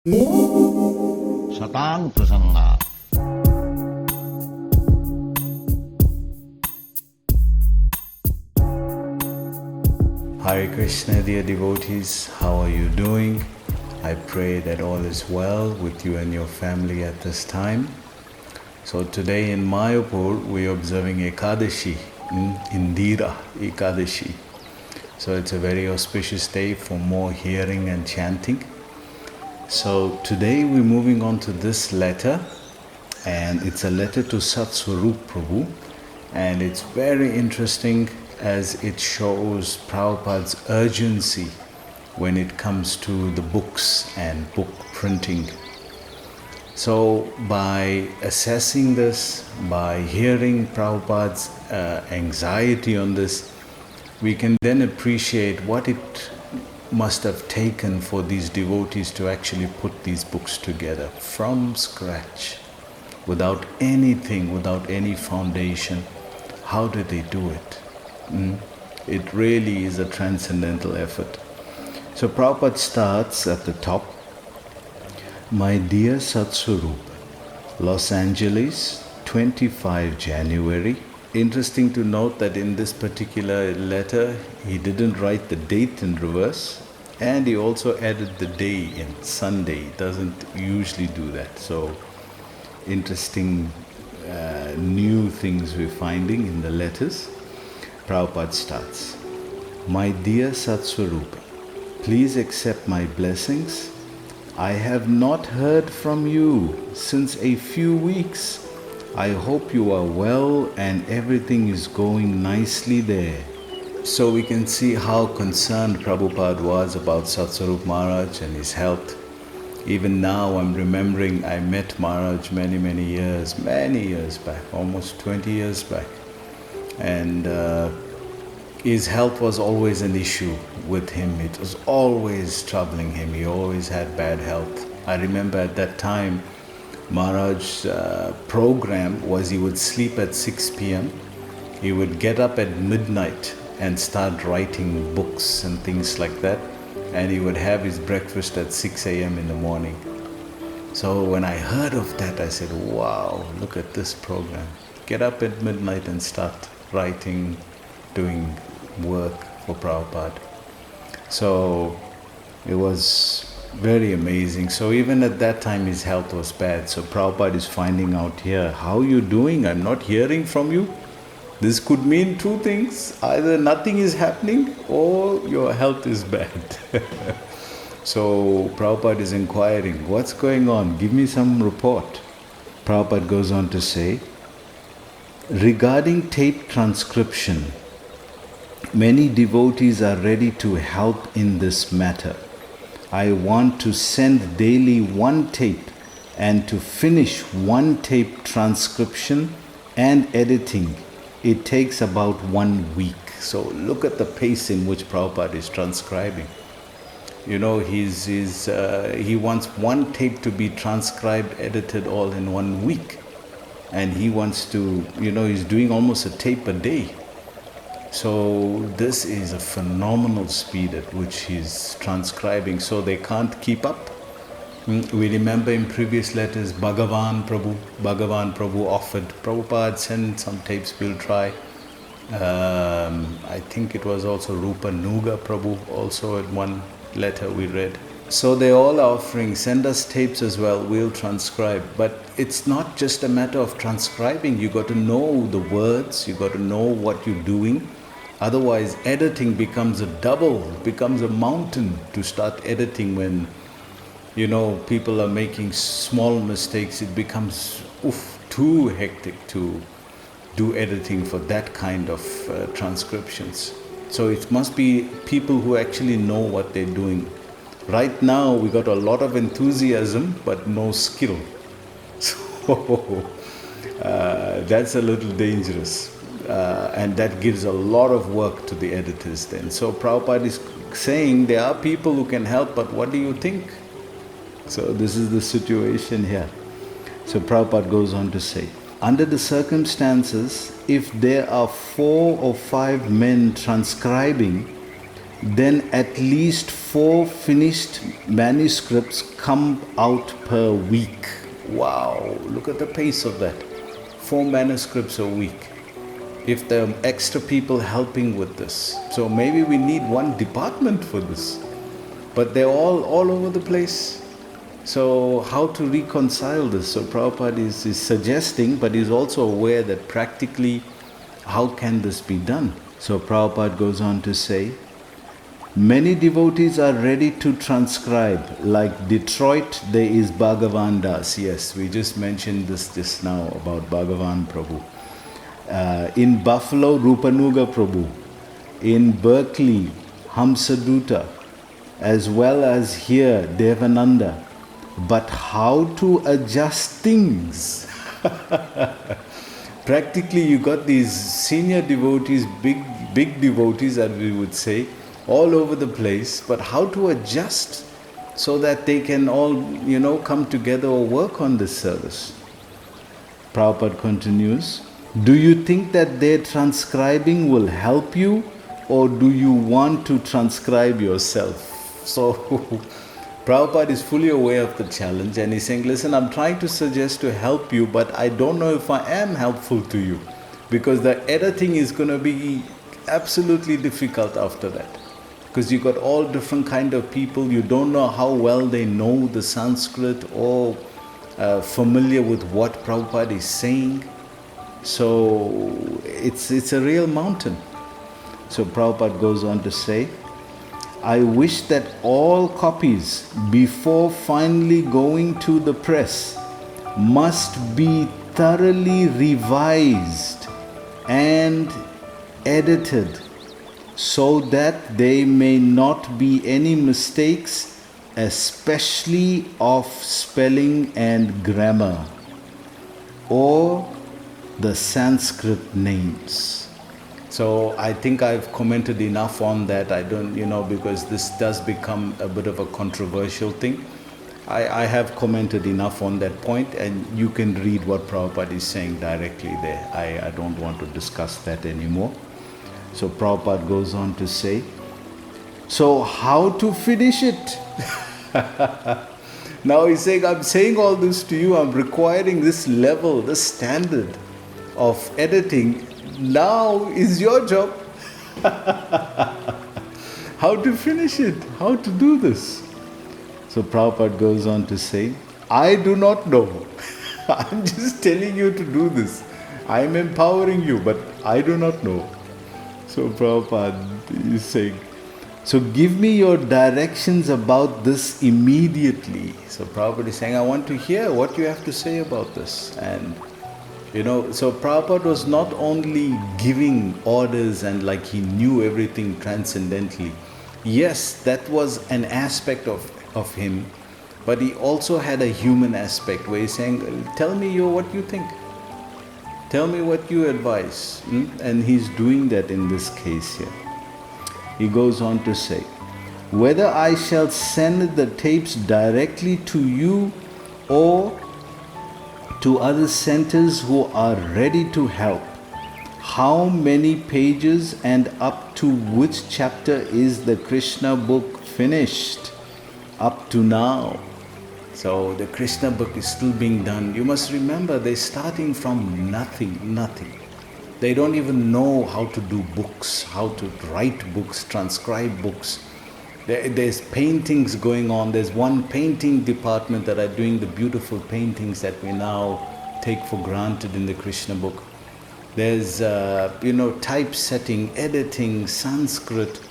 Satang Prasanga. Hare Krishna, dear devotees, how are you doing? I pray that all is well with you and your family at this time. So today in Mayapur, we are observing Ekadashi, Indira Ekadashi. So it's a very auspicious day for more hearing and chanting. So today we're moving on to this letter, and it's a letter to Satswarupa Prabhu, and it's very interesting as it shows Prabhupada's urgency when it comes to the books and book printing. So by assessing this, by hearing Prabhupada's anxiety on this, we can then appreciate what it must have taken for these devotees to actually put these books together from scratch, without anything, without any foundation. How did they do it? It really is a transcendental effort. So Prabhupada starts at the top. My dear Satswarupa, Los Angeles, 25 January. Interesting to note that in this particular letter, he didn't write the date in reverse, and he also added the day in Sunday. He doesn't usually do that. So interesting new things we're finding in the letters. Prabhupada starts, My dear Satswarupa, please accept my blessings. I have not heard from you since a few weeks. I hope you are well and everything is going nicely there. So we can see how concerned Prabhupada was about Satswarupa Maharaj and his health. Even now I'm remembering I met Maharaj many years back, almost 20 years back. And his health was always an issue with him. It was always troubling him. He always had bad health. I remember at that time, Maharaj's program was he would sleep at 6 p.m. He would get up at midnight and start writing books and things like that. And he would have his breakfast at 6 a.m. in the morning. So when I heard of that, I said, wow, look at this program. Get up at midnight and start writing, doing work for Prabhupada. So it was very amazing. So even at that time his health was bad. So Prabhupada is finding out here, how are you doing? I'm not hearing from you. This could mean two things. Either nothing is happening or your health is bad. So Prabhupada is inquiring, what's going on? Give me some report. Prabhupada goes on to say, regarding tape transcription, many devotees are ready to help in this matter. I want to send daily one tape and to finish one tape transcription and editing. It takes about 1 week. So look at the pace in which Prabhupada is transcribing. You know, he wants one tape to be transcribed, edited all in 1 week. And he wants to, he's doing almost a tape a day. So this is a phenomenal speed at which he's transcribing, so they can't keep up. We remember in previous letters, Bhagavan Prabhu offered, Prabhupada, send some tapes, we'll try. I think it was also Rupa Nuga Prabhu, also in one letter we read. So they all are offering, send us tapes as well, we'll transcribe. But it's not just a matter of transcribing, you got to know the words, you got to know what you're doing. Otherwise, editing becomes becomes a mountain to start editing when, people are making small mistakes. It becomes too hectic to do editing for that kind of transcriptions. So it must be people who actually know what they're doing. Right now, we got a lot of enthusiasm, but no skill. So that's a little dangerous. And that gives a lot of work to the editors then. So Prabhupada is saying there are people who can help, but what do you think? So this is the situation here. So Prabhupada goes on to say, under the circumstances, if there are 4 or 5 men transcribing, then at least 4 finished manuscripts come out per week. Wow, look at the pace of that. 4 manuscripts a week. If there are extra people helping with this. So maybe we need one department for this. But they're all over the place. So how to reconcile this? So Prabhupada is suggesting, but he's also aware that practically, how can this be done? So Prabhupada goes on to say, many devotees are ready to transcribe. Like Detroit, there is Bhagavan Das. Yes, we just mentioned this just now about Bhagavan Prabhu. In Buffalo, Rupanuga Prabhu. In Berkeley, Hamsaduta. As well as here, Devananda. But how to adjust things? Practically, you got these senior devotees, big devotees, as we would say, all over the place. But how to adjust so that they can all, come together or work on this service? Prabhupada continues, do you think that their transcribing will help you, or do you want to transcribe yourself? So, Prabhupada is fully aware of the challenge and he's saying, listen, I'm trying to suggest to help you, but I don't know if I am helpful to you, because the editing is going to be absolutely difficult after that. Because you got all different kind of people, you don't know how well they know the Sanskrit or familiar with what Prabhupada is saying. So it's a real mountain. So Prabhupada goes on to say, I wish that all copies before finally going to the press must be thoroughly revised and edited so that there may not be any mistakes, especially of spelling and grammar or the Sanskrit names. So I think I've commented enough on that. I don't, because this does become a bit of a controversial thing. I have commented enough on that point, and you can read what Prabhupada is saying directly there. I don't want to discuss that anymore. So Prabhupada goes on to say, so how to finish it? Now he's saying, I'm saying all this to you, I'm requiring this level, this standard of editing. Now is your job. How to finish it? How to do this? So Prabhupada goes on to say, I do not know. I'm just telling you to do this. I'm empowering you, but I do not know. So Prabhupada is saying, so give me your directions about this immediately. So Prabhupada is saying, I want to hear what you have to say about this. And so Prabhupada was not only giving orders and like he knew everything transcendently. Yes, that was an aspect of him, but he also had a human aspect where he's saying, tell me what you think. Tell me what you advise. And he's doing that in this case here. He goes on to say, whether I shall send the tapes directly to you or to other centers who are ready to help. How many pages and up to which chapter is the Krishna book finished? Up to now. So the Krishna book is still being done. You must remember, they're starting from nothing. They don't even know how to do books, how to write books, transcribe books. There's paintings going on. There's one painting department that are doing the beautiful paintings that we now take for granted in the Krishna book. There's, typesetting, editing, Sanskrit,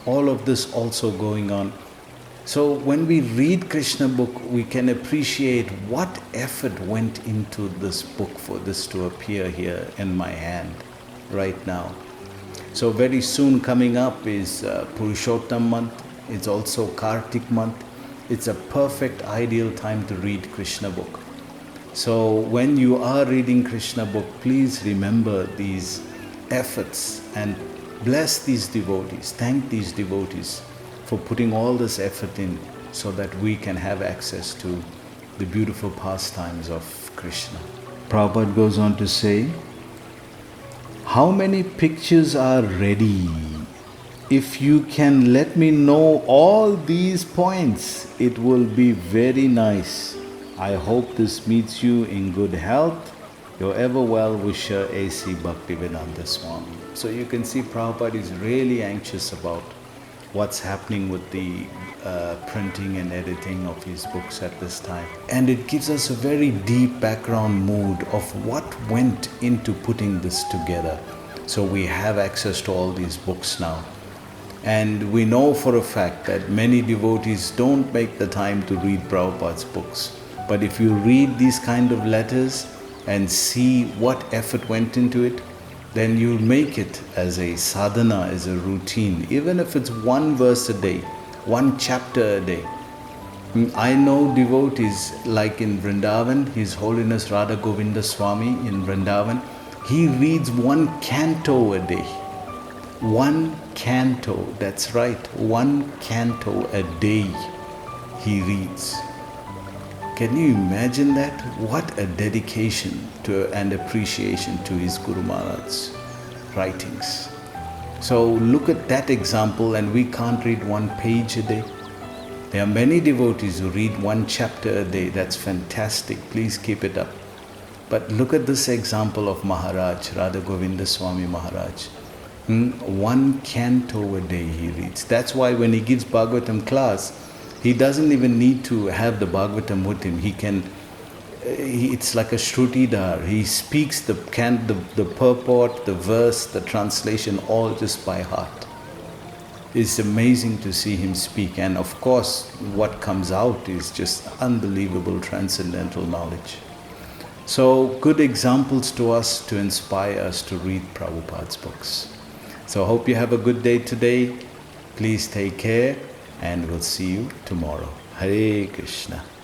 all of this also going on. So when we read Krishna book, we can appreciate what effort went into this book for this to appear here in my hand right now. So very soon coming up is Purushottam month. It's also Kartik month. It's a perfect ideal time to read Krishna book. So when you are reading Krishna book, please remember these efforts and bless these devotees. Thank these devotees for putting all this effort in so that we can have access to the beautiful pastimes of Krishna. Prabhupada goes on to say, how many pictures are ready? if you can let me know all these points, it will be very nice. I hope this meets you in good health. Your ever well wisher, A.C. Bhaktivedanta Swami. So you can see Prabhupada is really anxious about what's happening with the printing and editing of his books at this time. And it gives us a very deep background mood of what went into putting this together. So we have access to all these books now. And we know for a fact that many devotees don't make the time to read Prabhupada's books. But if you read these kind of letters and see what effort went into it, then you'll make it as a sadhana, as a routine, even if it's one verse a day, one chapter a day. I know devotees like in Vrindavan, His Holiness Radha Govinda Swami in Vrindavan, he reads one canto a day. One canto, that's right, one canto a day he reads. Can you imagine that? What a dedication to and appreciation to his Guru Maharaj's writings. So look at that example, and we can't read one page a day. There are many devotees who read one chapter a day. That's fantastic. Please keep it up. But look at this example of Maharaj, Radha Govinda Swami Maharaj. One canto a day he reads. That's why when he gives Bhagavatam class, he doesn't even need to have the Bhagavatam with him. It's like a Shrutidhar. He speaks the purport, the verse, the translation, all just by heart. It's amazing to see him speak. And of course, what comes out is just unbelievable transcendental knowledge. So, good examples to us to inspire us to read Prabhupada's books. So, hope you have a good day today. Please take care, and we'll see you tomorrow. Hare Krishna.